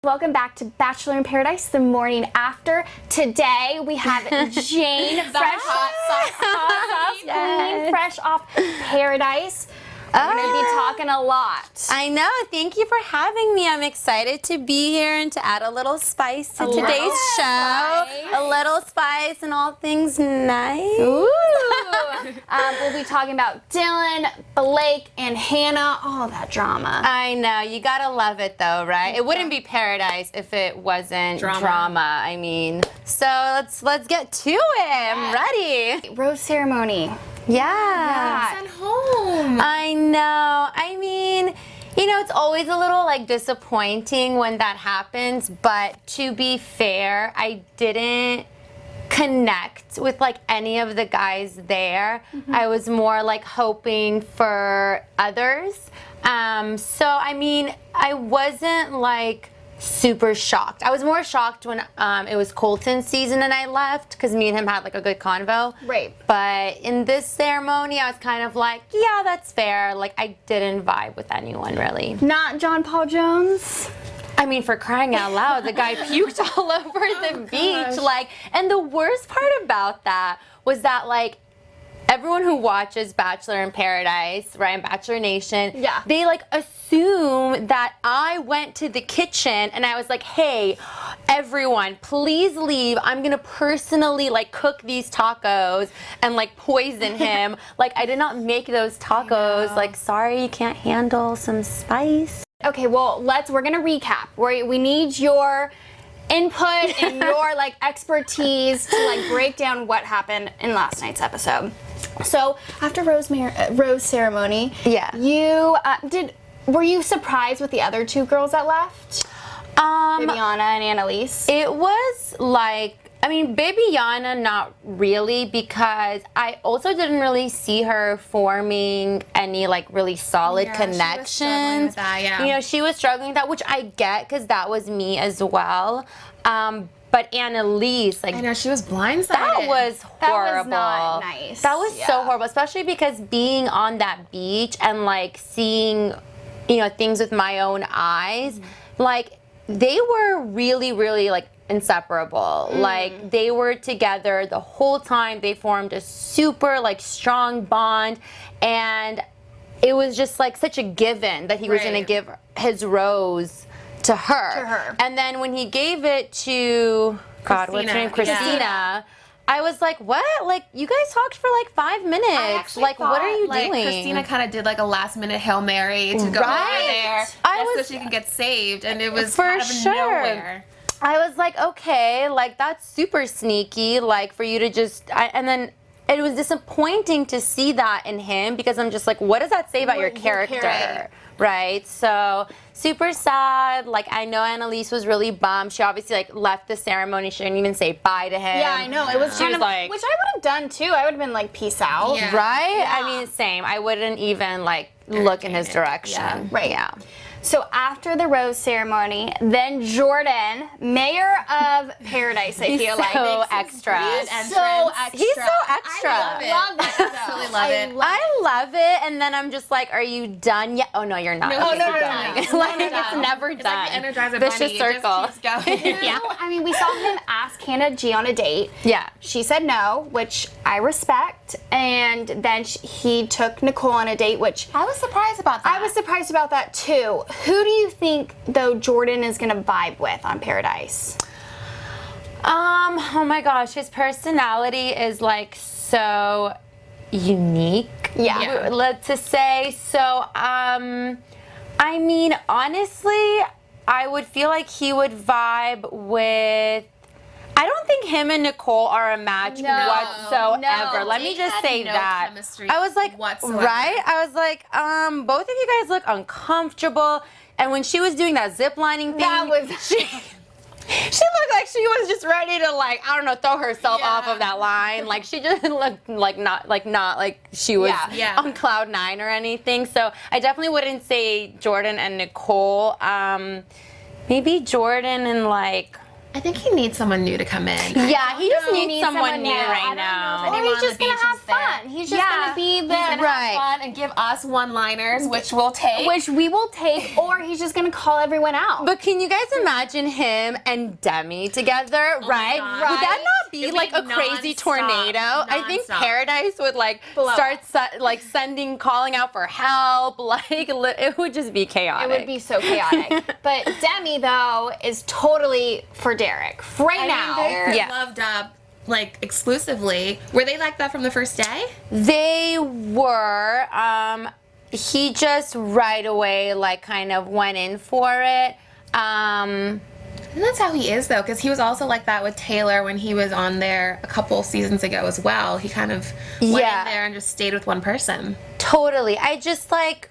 Welcome back to Bachelor in Paradise, the morning after. Today we have Jane, fresh off Paradise. We're going to be talking a lot. I know. Thank you for having me. I'm excited to be here and to add a little spice to today's show. A little spice and all things nice. Ooh. We'll be talking about Dylan, Blake, and Hannah. All that drama. I know. You gotta love it though, right? It wouldn't be Paradise if it wasn't drama. I mean, so let's get to it. I'm ready. Rose ceremony. Yeah. Sent home. I know. I mean, you know, it's always a little like disappointing when that happens, but to be fair, I didn't connect with like any of the guys there. I was more like hoping for others. So I mean, I wasn't like super shocked. I was more shocked when it was Colton's season and I left because me and him had like a good convo. Right. But in this ceremony, I was kind of like, yeah, that's fair. Like I didn't vibe with anyone really. Not John Paul Jones. I mean, for crying out loud, the guy puked all over the beach. Like, and the worst part about that was that like everyone who watches Bachelor in Paradise, right, and Bachelor Nation, they like assume that I went to the kitchen and I was like, hey, everyone, please leave. I'm gonna personally like cook these tacos and like poison him. Like I did not make those tacos. Like, sorry, you can't handle some spice. Okay, well, we're gonna recap. We need your input and your like expertise to like break down what happened in last night's episode. So after Rose ceremony, you were you surprised with the other two girls that left? Bibiana and Annalise. It was like, I mean, Bibiana, not really, because I also didn't really see her forming any like really solid connections. She was struggling with that, You know, she was struggling with that, which I get because that was me as well. But Annalise, like, I know, she was blindsided. That was horrible. That was not nice. That was so horrible, especially because being on that beach and like seeing, you know, things with my own eyes, like they were really, really like inseparable. Like they were together the whole time. They formed a super like strong bond, and it was just like such a given that he was going to give his rose to her. And then when he gave it to what's her name, Christina, I was like, what? Like, you guys talked for like 5 minutes. Like, what are you doing? Christina kind of did like a last minute Hail Mary to go over there so she can get saved, and it was out of nowhere. I was like, okay, like that's super sneaky, like for you to just, and then it was disappointing to see that in him because I'm just like, what does that say about your character? Right? So super sad. Like I know Annalise was really bummed. She obviously like left the ceremony. She didn't even say bye to him. Yeah, I know. It was kind of like, which I would have done too. I would have been like, peace out. Yeah. Right? Yeah. I mean, same. I wouldn't even like look in his direction. Yeah. Right. Yeah. So after the rose ceremony, then Jordan, mayor of Paradise, I feel like. So extra. He's so extra. He's so extra. I love it. Absolutely love it. I love it. And then I'm just like, are you done yet? Oh, no, you're not. No, no. Like, it's never done. It's like the Energizer Vicious Bunny. circle. It just keeps going. Yeah. I mean, we saw him ask Hannah G on a date. Yeah. She said no, which I respect. And then he took Nicole on a date, which I was surprised about that. I was surprised about that too. Who do you think, though, Jordan is going to vibe with on Paradise? Oh my gosh, his personality is like so unique. Yeah. To say. So, I mean, honestly, I would feel like he would vibe with. I don't think him and Nicole are a match whatsoever. No, Let me just say that. Chemistry I was like, whatsoever. right? I was like, both of you guys look uncomfortable. And when she was doing that zip lining thing, she looked like she was just ready to like, I don't know, throw herself off of that line. Like she just looked like not like she was on cloud 9 or anything. So I definitely wouldn't say Jordan and Nicole. Maybe Jordan and like I think he needs someone new to come in. Yeah, he just needs needs someone someone new new. I right don't now. Or Anyone he's on just the gonna beach have is there. fun. He's just gonna be the He's gonna have fun and give us one-liners, which we'll take. which we will take, or he's just gonna call everyone out. But can you guys imagine him and Demi together, right? God. Would that not be It'd like be a crazy nonstop. tornado? I think Nonstop. Paradise would like Blow start calling out for help. Like it would just be chaotic. It would be so chaotic. But Demi, though, is totally for Derek right now. They're Yeah. loved up, like, exclusively. Were they like that from the first day? They were. He just right away like kind of went in for it. And that's how he is, though, because he was also like that with Taylor when he was on there a couple seasons ago as well. He kind of went Yeah. in there and just stayed with one person. Totally. I just like,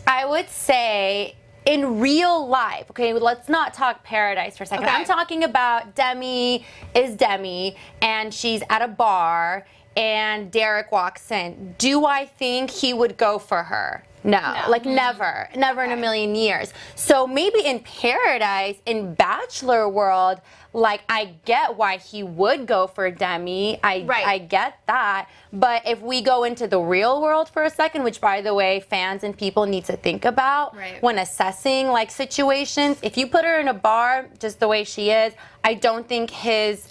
I would say in real life, okay, let's not talk Paradise for a second. Okay. I'm talking about Demi is Demi and she's at a bar and Derek walks in. Do I think he would go for her? No, like never in a million years. So maybe in Paradise, in Bachelor world, like I get why he would go for Demi. I get that. But if we go into the real world for a second, which by the way, fans and people need to think about when assessing like situations, if you put her in a bar just the way she is, I don't think his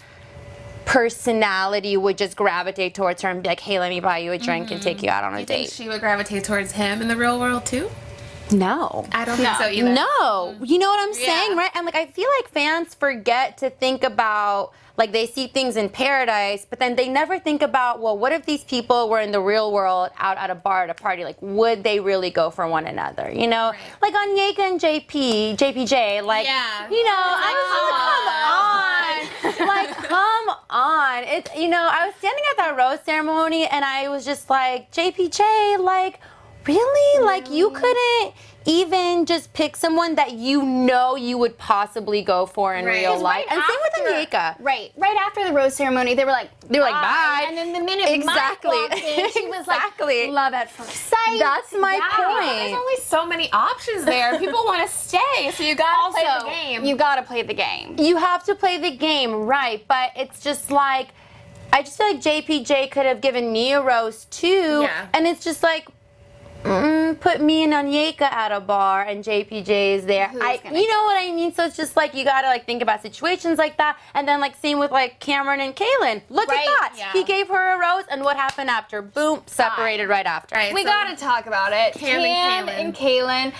personality would just gravitate towards her and be like, hey, let me buy you a drink and take you out on a You think date. she would gravitate towards him in the real world, too? No. I don't think so either. No. You know what I'm saying, right? And like I feel like fans forget to think about like they see things in Paradise, but then they never think about, well, what if these people were in the real world out at a bar at a party? Like, would they really go for one another? You know? Like on Yeka and JPJ, like, you know, I was like, come on. It's, you know, I was standing at that rose ceremony and I was just like, JPJ, like, really? Like, you couldn't even just pick someone that you know you would possibly go for in real life. And same with Anyeka. Right after the rose ceremony, they were like, bye. And then the minute Mike walked in, she was like, love at first sight. That's my point. There's only so many options there. People want to stay, so you gotta play the game. You gotta play the game. You have to play the game, right? But it's just like, I just feel like JPJ could have given me a rose too. Yeah. And it's just like, put me and Anyeka at a bar and JPJ is there. You know what I mean? So it's just like you gotta like think about situations like that. And then like same with like Cameron and Caelynn. Look at that. Yeah. He gave her a rose and what happened after? Boom, separated right after. Right, We so gotta talk about it. Cam and Caelynn.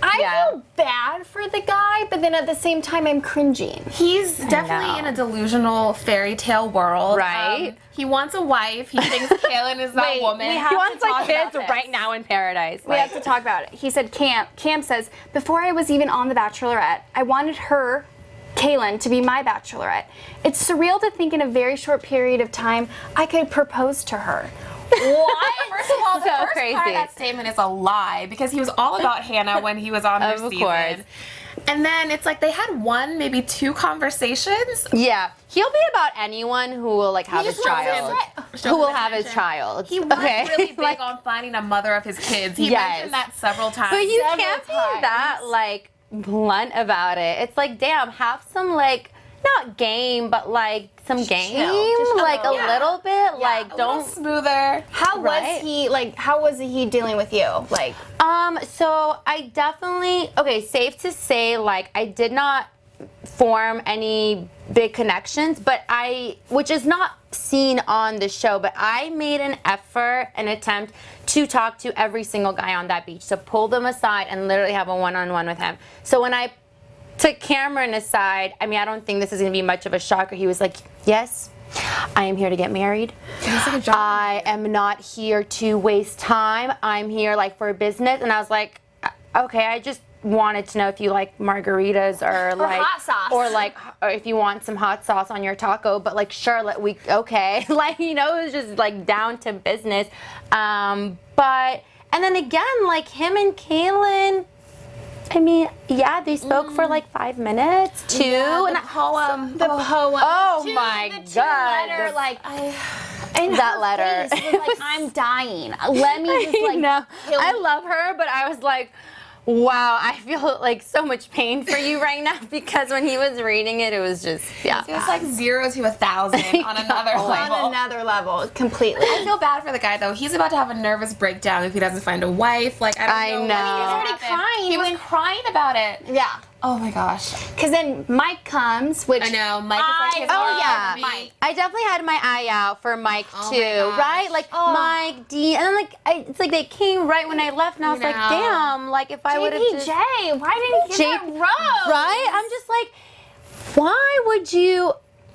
I feel bad for the guy, but then at the same time, I'm cringing. He's definitely in a delusional fairy tale world. Right. He wants a wife. He thinks Caelynn is that woman. we have He to wants talk like kids about this. right now in Paradise. We have to talk about it. He said, Cam says, before I was even on The Bachelorette, I wanted her, Caelynn, to be my bachelorette. It's surreal to think in a very short period of time, I could propose to her. What? First of all, the So first crazy. part of that statement is a lie because he was all about Hannah when he was on her season. course. And then it's like they had one, maybe two conversations. Yeah, he'll be about anyone who will like have his child. Who will have his child. He was really big on finding a mother of his kids. He mentioned that several times. But you can't be that like blunt about it. It's like, damn, have some like not game, but like some game, like a little bit. Like don't smoother. How was he, like, how was he dealing with you? Like, so I definitely, safe to say, like, I did not form any big connections, but which is not seen on the show, but I made an attempt to talk to every single guy on that beach, to pull them aside and literally have a one-on-one with him. So when I took Cameron aside, I mean, I don't think this is going to be much of a shocker. He was like, yes, I am here to get married. I am not here to waste time. I'm here like for business. And I was like, okay, I just wanted to know if you like margaritas or like hot sauce. or if you want some hot sauce on your taco, but like sure, like, you know, it was just like down to business. But and then again, like him and Caelynn, I mean, yeah, they spoke for like 5 minutes too. And and poem. the poem. Oh the my the God. letter, like, and that her letter. face was like, I'm dying. Let me just like No, kill I me. love her, but I was like, wow, I feel like so much pain for you right now because when he was reading it, it was just, yeah. It was like 0 to 1,000 on another level. On another level, completely. I feel bad for the guy though. He's about to have a nervous breakdown if he doesn't find a wife. Like I don't know. I know. He was already crying. He was crying about it. Yeah. Oh my gosh. Because then Mike comes, which I know. Mike is like his Oh world. yeah, Mike. I definitely had my eye out for Mike Oh too, my gosh. right? Like Mike, D, and then it's like they came right when I left, and I was like, know. damn, like if I would have just JPJ, why didn't he get that rose? right? I'm just like, why would you?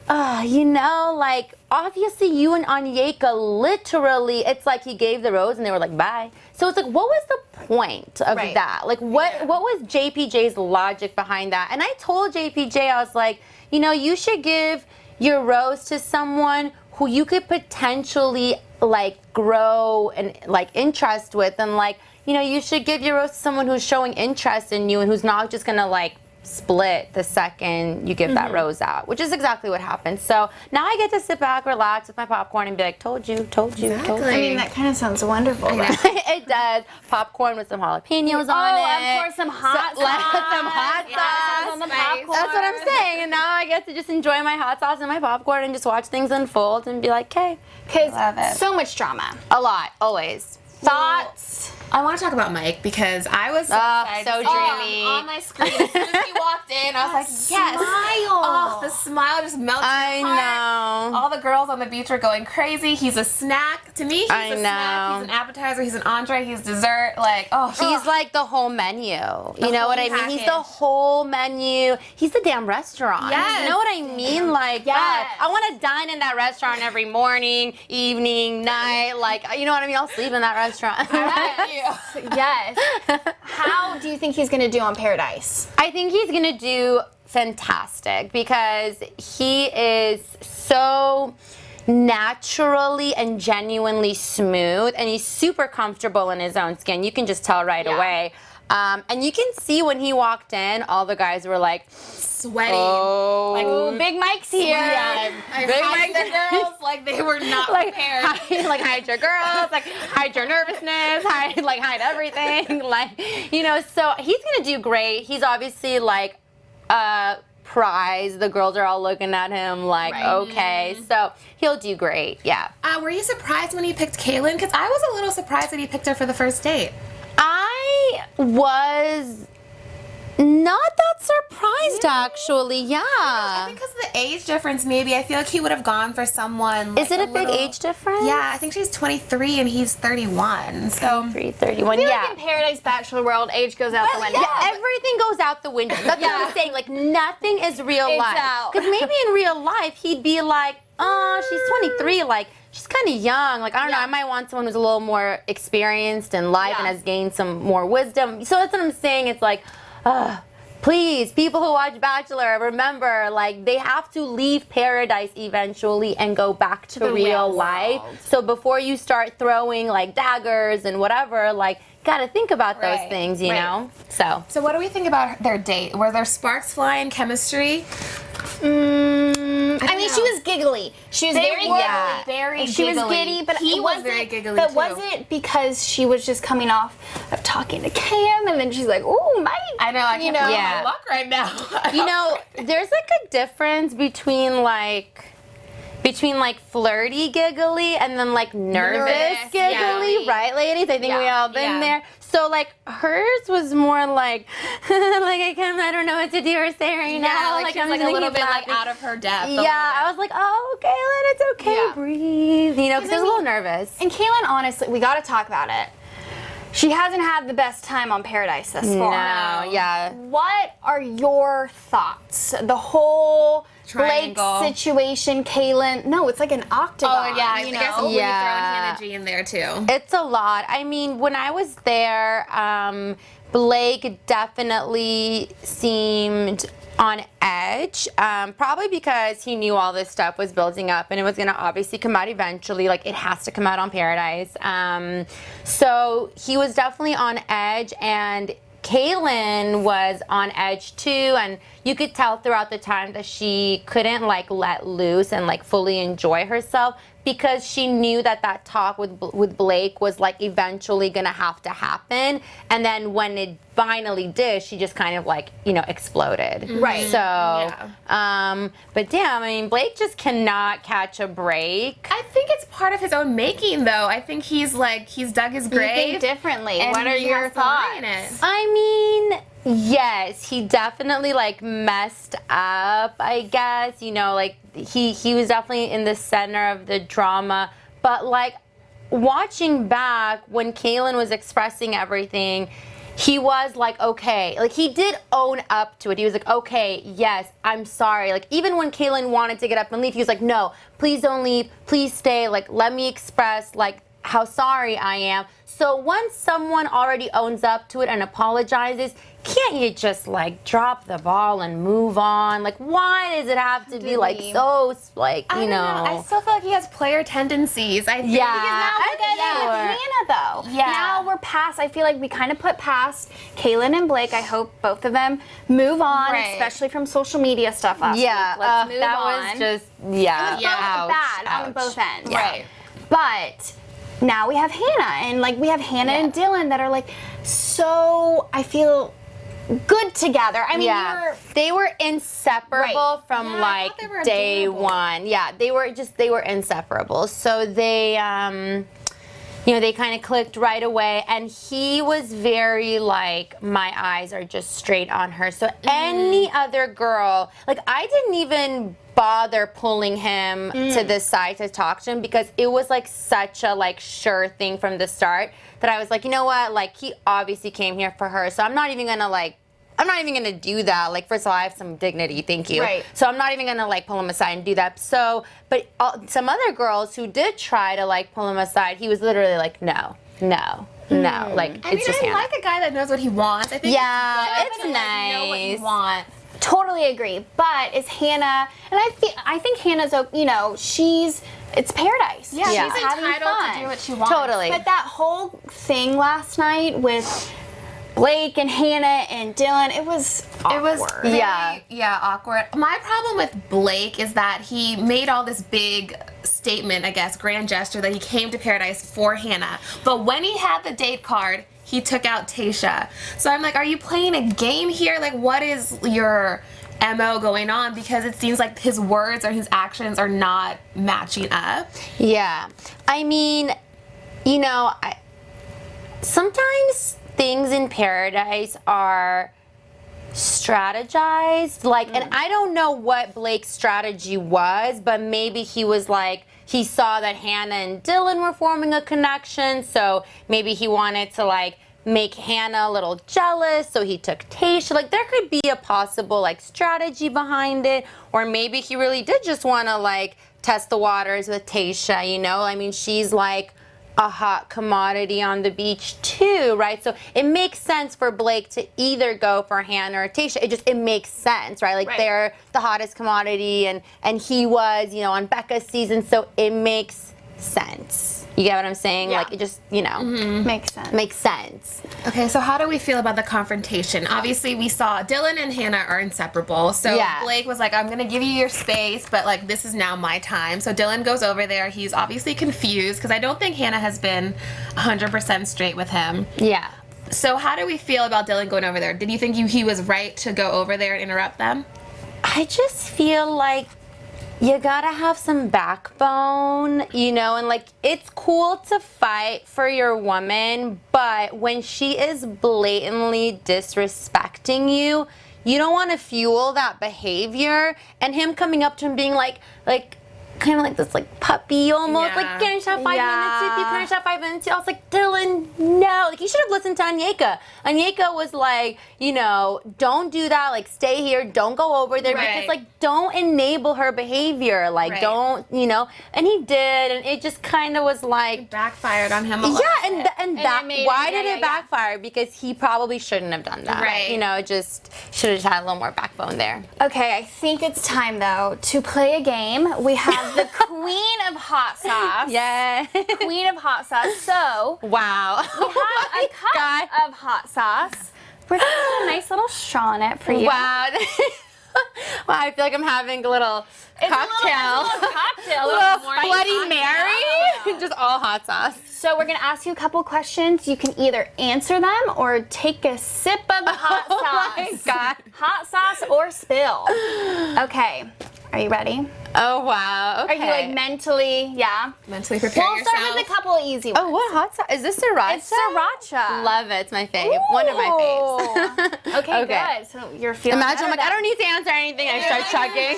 Like obviously you and Anyeka literally, it's like he gave the rose and they were like bye. So it's like, what was the point of Right. that? Like what was JPJ's logic behind that? And I told JPJ, I was like, you should give your rose to someone who you could potentially like grow and like interest with, and like you should give your rose to someone who's showing interest in you and who's not just gonna like split the second you give that rose out, which is exactly what happened. So now I get to sit back, relax with my popcorn, and be like, told you. Exactly. I mean, that kind of sounds wonderful. Right? It does. Popcorn with some jalapenos on it. Of course, some hot Like, sauce. some hot Yes, sauce. on the Spice. popcorn. That's what I'm saying. And now I get to just enjoy my hot sauce and my popcorn and just watch things unfold and be like, okay. Because Love it. so much drama. A lot, always. Thoughts? I want to talk about Mike because I was so excited so to see him dreamy. on my screen. As soon as he walked in, I was like, yes. Smile. Oh, the smile just melted I my heart. know. All the girls on the beach were going crazy. He's a snack. To me, he's I a snack. know. He's an appetizer. He's an entree. He's dessert. Like, He's like the whole menu. You know what I whole mean? He's the package. whole menu. He's the damn restaurant. Yes. You know what I mean? Like, Yes. God, I want to dine in that restaurant every morning, evening, night. Like, you know what I mean? I'll sleep in that restaurant. Yes. How do you think he's going to do on Paradise? I think he's going to do fantastic because he is so naturally and genuinely smooth, and he's super comfortable in his own skin. You can just tell right away. And you can see when he walked in, all the guys were like, sweating. oh. Like, Ooh, Big Mike's here. I Big hide Mike- the girls like they were not like, prepared. hide your girls, like hide your nervousness, hide everything, so he's gonna do great. He's obviously like prize. The girls are all looking at him like, okay, so he'll do great. Yeah. Were you surprised when he picked Caelynn? Because I was a little surprised that he picked her for the first date. I was not that surprised, actually. I Yeah. think because of the age difference, maybe. I feel like he would have gone for someone. Like, Is it a big little- age difference? Yeah, I think she's 23 and he's 31. So 331. I feel Yeah. like in Paradise Bachelor world, age goes out the window. Yeah, everything goes out the window. That's what I'm saying. Like, nothing is real It's life. out. Because maybe in real life, he'd be like, oh, she's 23. Like, she's kind of young. Like, I don't know. I might want someone who's a little more experienced in life and has gained some more wisdom. So that's what I'm saying. It's like, please, people who watch Bachelor, remember, like, they have to leave Paradise eventually and go back to the real real life. world. So before you start throwing, like, daggers and whatever, like, gotta think about those Right, things, you know? So what do we think about their date? Were there sparks flying, chemistry? I mean, she was giggly. She was very were giggly. very She was giggly. giddy, but He it was wasn't, very giggly, But too. was it because she was just coming off of talking to Cam, and then she's like, "Ooh, Mike." I know, I can't believe Yeah. my luck right now. you know, there's like a difference between flirty giggly and then like nervous Nervous, giggly, yeah. right, ladies? I think we all been there. So like hers was more like I don't know what to do or say right now. like, she was I'm like just a little gonna bit keep like laughing. out of her depth. Yeah, I was like, oh, Caelynn, it's okay, Yeah. breathe. You know, because I was a little nervous. And Caelynn, honestly, we got to talk about it. She hasn't had the best time on Paradise thus far. No, yeah. What are your thoughts? The whole Triangle. Blake situation, Caelynn. No, it's like an octagon. Oh yeah, I you guess know? when you throw Yeah. in Hannah G in there too. It's a lot. I mean, when I was there, Blake definitely seemed on edge, probably because he knew all this stuff was building up and it was going to obviously come out eventually. Like, it has to come out on Paradise. So he was definitely on edge, and Caelynn was on edge too, and you could tell throughout the time that she couldn't like let loose and like fully enjoy herself because she knew that talk with Blake was like eventually gonna have to happen, and then when it finally did, she just kind of like, you know, exploded. Right. So, but damn, I mean, Blake just cannot catch a break. I think it's part of his own making, though. I think he's dug his grave. You think differently. and What are he your has to lie in thoughts? it. I mean, yes, he definitely like messed up, I guess. You know, like he was definitely in the center of the drama. But like watching back when Caelynn was expressing everything, he was like, okay, like he did own up to it. He was like, okay, yes, I'm sorry. Like even when Caelynn wanted to get up and leave, he was like, no, please don't leave, please stay. Like let me express like how sorry I am. So once someone already owns up to it and apologizes, can't you just like drop the ball and move on? Like why does it have to be like so like, you I don't know. I still feel like he has player tendencies. I think Yeah, Now I look at it with Hannah, though. Yeah. Now we're past. I feel like we kind of put past Caelynn and Blake. I hope both of them move on, Right. especially from social media stuff last week. Let's move that on. was just yeah, Both ouch, bad on ouch. both ends. Yeah. Right. But now we have Hannah, and like we have Hannah and Dylan that are like so, I feel, good together. I mean, they were inseparable Right. from Yeah, I like thought they were day adorable. one. Yeah, they were inseparable. So they you know, they kind of clicked right away, and he was very like, my eyes are just straight on her. So any other girl, like I didn't even bother pulling him to the side to talk to him because it was like such a like sure thing from the start that I was like, you know what, like he obviously came here for her, so I'm not even gonna do that. Like, first of all, I have some dignity, thank you. Right. So I'm not even gonna like pull him aside and do that. So, but some other girls who did try to like pull him aside, he was literally like, no. Like, I it's mean, just I Hannah. like a guy that knows what he wants. I think Yeah, it's it's good to, like, know what you nice. want. Totally agree. But is Hannah, and I think Hannah's, you know, it's paradise. Yeah, Yeah. she's having entitled fun. to do what she wants. Totally. But that whole thing last night with Blake and Hannah and Dylan, it was awkward. It was Yeah. awkward. My problem with Blake is that he made all this big statement, I guess, grand gesture that he came to Paradise for Hannah. But when he had the date card, he took out Tayshia. So I'm like, are you playing a game here? Like, what is your MO going on? Because it seems like his words or his actions are not matching up. Yeah. I mean, you know, sometimes things in Paradise are strategized. Like, and I don't know what Blake's strategy was, but maybe he was like, he saw that Hannah and Dylan were forming a connection, so maybe he wanted to like make Hannah a little jealous, so he took Tayshia. Like, there could be a possible like strategy behind it, or maybe he really did just want to like test the waters with Tayshia, you know? I mean, she's like a hot commodity on the beach too, right? So it makes sense for Blake to either go for Hannah or Tayshia. It makes sense, right? Like, they're the hottest commodity, and he was, you know, on Becca's season, so it makes sense. You get what I'm saying? Yeah. Like, it just, you know, Makes sense. makes sense. Okay, so how do we feel about the confrontation? Obviously, we saw Dylan and Hannah are inseparable. So Yeah. Blake was like, I'm going to give you your space, but like, this is now my time. So Dylan goes over there. He's obviously confused because I don't think Hannah has been 100% straight with him. Yeah. So how do we feel about Dylan going over there? Did you think he was right to go over there and interrupt them? I just feel like you gotta have some backbone, you know, and like, it's cool to fight for your woman, but when she is blatantly disrespecting you, you don't want to fuel that behavior. And him coming up to him being like kind of like this like puppy almost, Yeah. like, can I just have 5 minutes with you? Can I just have 5 minutes? I was like, Dylan, no. Like, you should have listened to Anyeka. Anyeka was like, you know, don't do that. Like, stay here. Don't go over there. Right. Because, like, don't enable her behavior. Like, Right. don't, you know. And he did. And it just kind of was like, Backfired on him a lot. yeah, and that, it made why it- did yeah, it yeah. backfire? Because he probably shouldn't have done that. Right. You know, just should have just had a little more backbone there. Okay, I think it's time though to play a game. We have the queen of hot sauce. Yeah. Queen of hot sauce. So Wow. we have a cup of hot sauce. We're gonna put a nice little straw in it for you. Wow. Wow, I feel like I'm having a little cocktail. Cocktail. Little morning Bloody cocktail. Mary. Just all hot sauce. So we're gonna ask you a couple questions. You can either answer them or take a sip of the hot sauce. Oh my God. Hot sauce or spill. Okay. Are you ready? Oh, wow. Okay. Are you like mentally? Yeah. Mentally prepare We'll yourself. start with a couple of easy ones. Oh, what hot sauce? Is this sriracha? It's sriracha. Love it. It's my fave. One of my faves. Okay, good. So you're feeling Imagine I'm like, better I don't need to answer anything. I start chugging.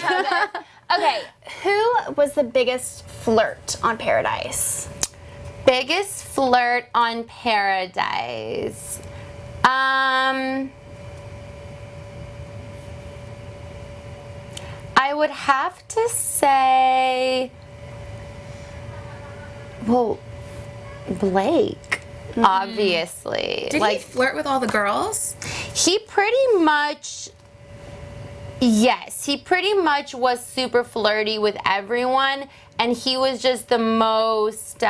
Okay, who was the biggest flirt on Paradise? Biggest flirt on Paradise. I would have to say, well, Blake, obviously. Did he flirt with all the girls? He pretty much, yes, he pretty much was super flirty with everyone, and he was just the most,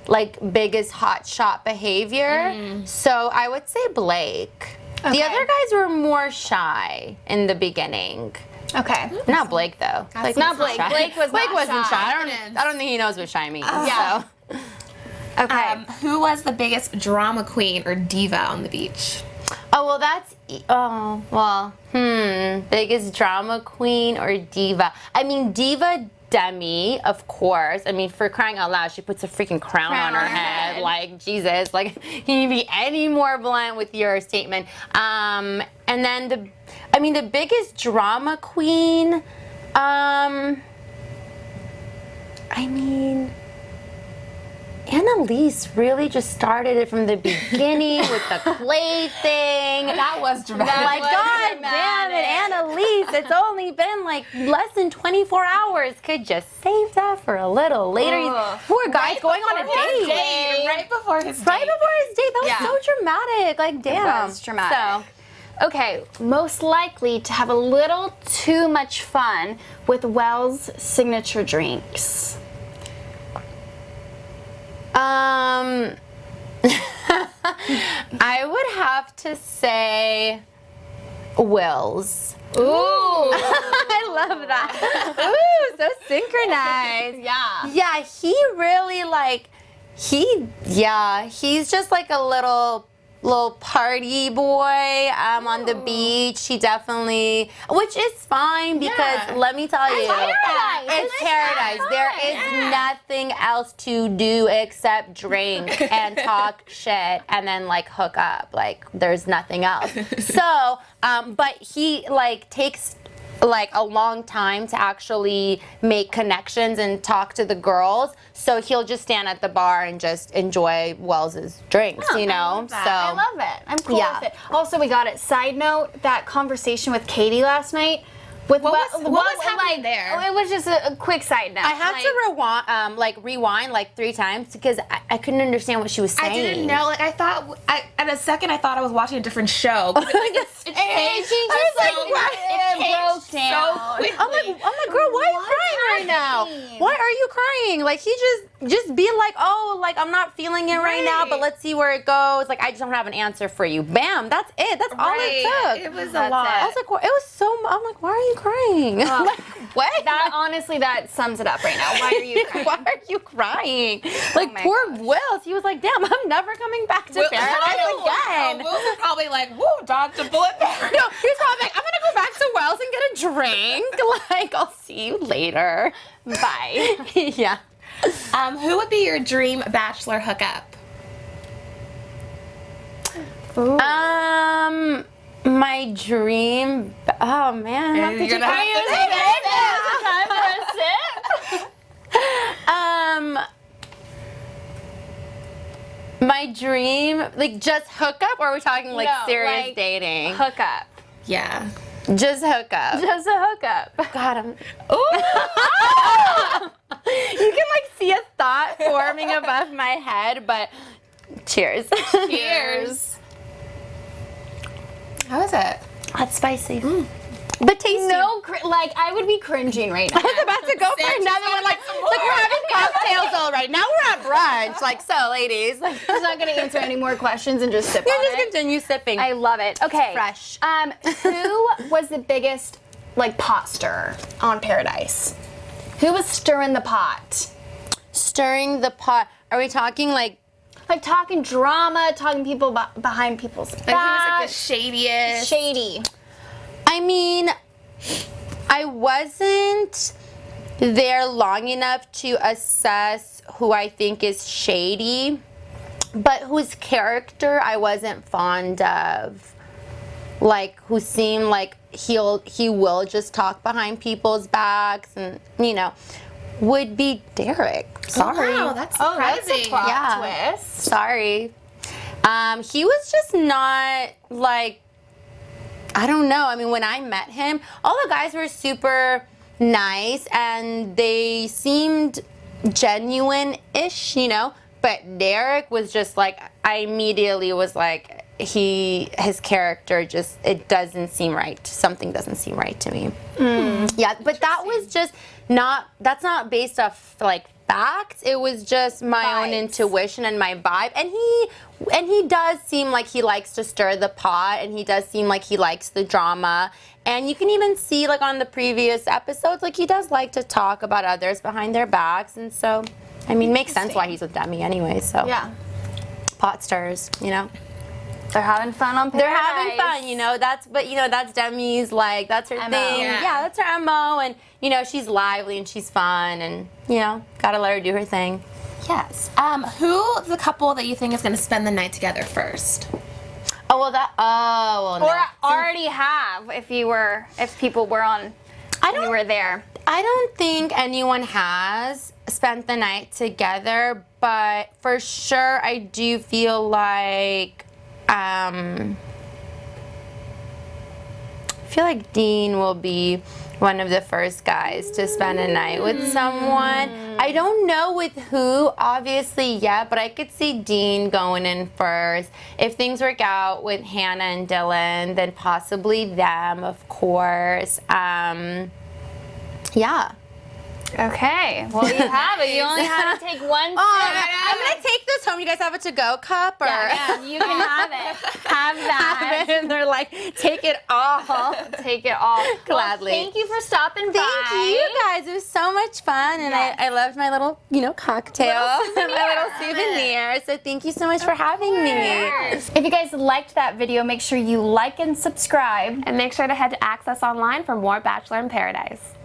like, biggest hotshot behavior. So I would say Blake. The Okay. other guys were more shy in the beginning. Okay. Not Blake though. Blake Not wasn't Blake. shy. Blake was Blake not wasn't shy. shy. I don't think he knows what shy means. Yeah. So. Okay. Who was the biggest drama queen or diva on the beach? Oh well, that's biggest drama queen or diva? I mean, diva Demi, of course. I mean, for crying out loud, she puts a freaking crown on her head. Like Jesus, like can you be any more blunt with your statement? And then the biggest drama queen. I mean, Annalise really just started it from the beginning with the clay thing. That was dramatic. Like, God damn it, Annalise, it's only been like less than 24 hours. Could you save that for a little later? Ugh. Poor guy's going on a date. Right before his date. Right before his date. That was Yeah. so dramatic. Like, damn. was dramatic. Okay, most likely to have a little too much fun with Wells' signature drinks. I would have to say Will's. Ooh. I love that. Ooh, so synchronized. Yeah. Yeah, he really he's just like a little party boy on the beach. He definitely, which is fine because Yeah. let me tell you, paradise. it's It's paradise. There is nothing else to do except drink and talk shit and then like hook up. Like there's nothing else. So, but he like takes like a long time to actually make connections and talk to the girls. So he'll just stand at the bar and just enjoy Wells's drinks, you know? love that. So I love it. I'm cool Yeah. with it. Also, we got it. Side note, that conversation with Katie last night. With What was happening there? Oh, it was just a quick side note. I had to rewind like 3 times because I couldn't understand what she was saying. I didn't know. Like I thought, at a second, I thought I was watching a different show. But it changed. she I just, was like, it broke changed down. so quickly. I'm like, girl, why are you crying right now? happening? Why are you crying? Like he just be like, oh, like I'm not feeling it right now, but Right. let's see where it goes. Like I just don't have an answer for you. Bam, that's it. That's all it took. It was a That's lot. it. I was like, it was so. I'm like, why are you crying? Like, what? That honestly, that sums it up right now. Why are you crying? Why are you crying? Like my poor gosh. Wills. He was like, damn, I'm never coming back to paradise again. Wills are probably like, woo, dodged a bullet there. No, he's probably like, I'm gonna go back to Wells and get a drink. Like, I'll see you later. Bye. Yeah. Who would be your dream Bachelor hookup? My dream. Oh man. I have to You're take gonna have to take my dream, like just hookup, or are we talking like No, serious like, dating? Hookup. Yeah. Just hookup. Just a hookup. God, I'm. Ooh! You can like see a thought forming above my head, but cheers. Cheers. How is it? That's spicy. But tasty. No, like I would be cringing right now. I was about to go for Sam, another she's one. gonna Like, get some we're more. having cocktails all right. Now we're at brunch. Like, so, ladies. Like, She's not gonna answer any more questions and just sip you on just it. continue sipping. I love it. Okay. fresh. Who was the biggest, like, pot stirrer on Paradise? Who was stirring the pot? Stirring the pot. Are we talking like talking drama, talking people behind people's backs? Like, he was like the shadiest. Shady. I mean, I wasn't there long enough to assess who I think is shady, but whose character I wasn't fond of. Like, who seemed like he will just talk behind people's backs, and would be Derek. Sorry. Oh, wow, that's Oh, that's a surprising. plot Yeah. twist. Sorry. He was just not like, I don't know. I mean, when I met him, all the guys were super nice and they seemed genuine-ish, but Derek was just like, I immediately was like, his character just, it doesn't seem right. Something doesn't seem right to me. Yeah, but that was just that's not based off like facts. It was just my own intuition and my vibe. And he does seem like he likes to stir the pot, and he does seem like he likes the drama. And you can even see, like, on the previous episodes, like, he does like to talk about others behind their backs. And so, I mean, makes sense why he's with Demi anyway. So Yeah. pot stirs, They're having fun on Paradise. They're having fun, that's Demi's, like, that's her MO. thing. Yeah. That's her MO, and, she's lively and she's fun, and, gotta let her do her thing. Yes. Who's the couple that you think is going to spend the night together first? Oh, well, no. Or already have, if people were on, you were there. I don't think anyone has spent the night together, but for sure I do feel like I feel like Dean will be one of the first guys to spend a night with someone. I don't know with who, obviously, yet, but I could see Dean going in first. If things work out with Hannah and Dylan, then possibly them, of course. Yeah. Okay. Well, you have it. You only have to take one sip. I'm gonna take this home. You guys have a to-go cup, or Yeah, you can have it. Have that. have it, and they're like, take it all. Take it all. Gladly. Well, thank you for stopping by. Thank you guys. It was so much fun, and Yes. I loved my little, cocktail, my little souvenir. So thank you so much for having me. If you guys liked that video, make sure you like and subscribe. And make sure to head to Access Online for more Bachelor in Paradise.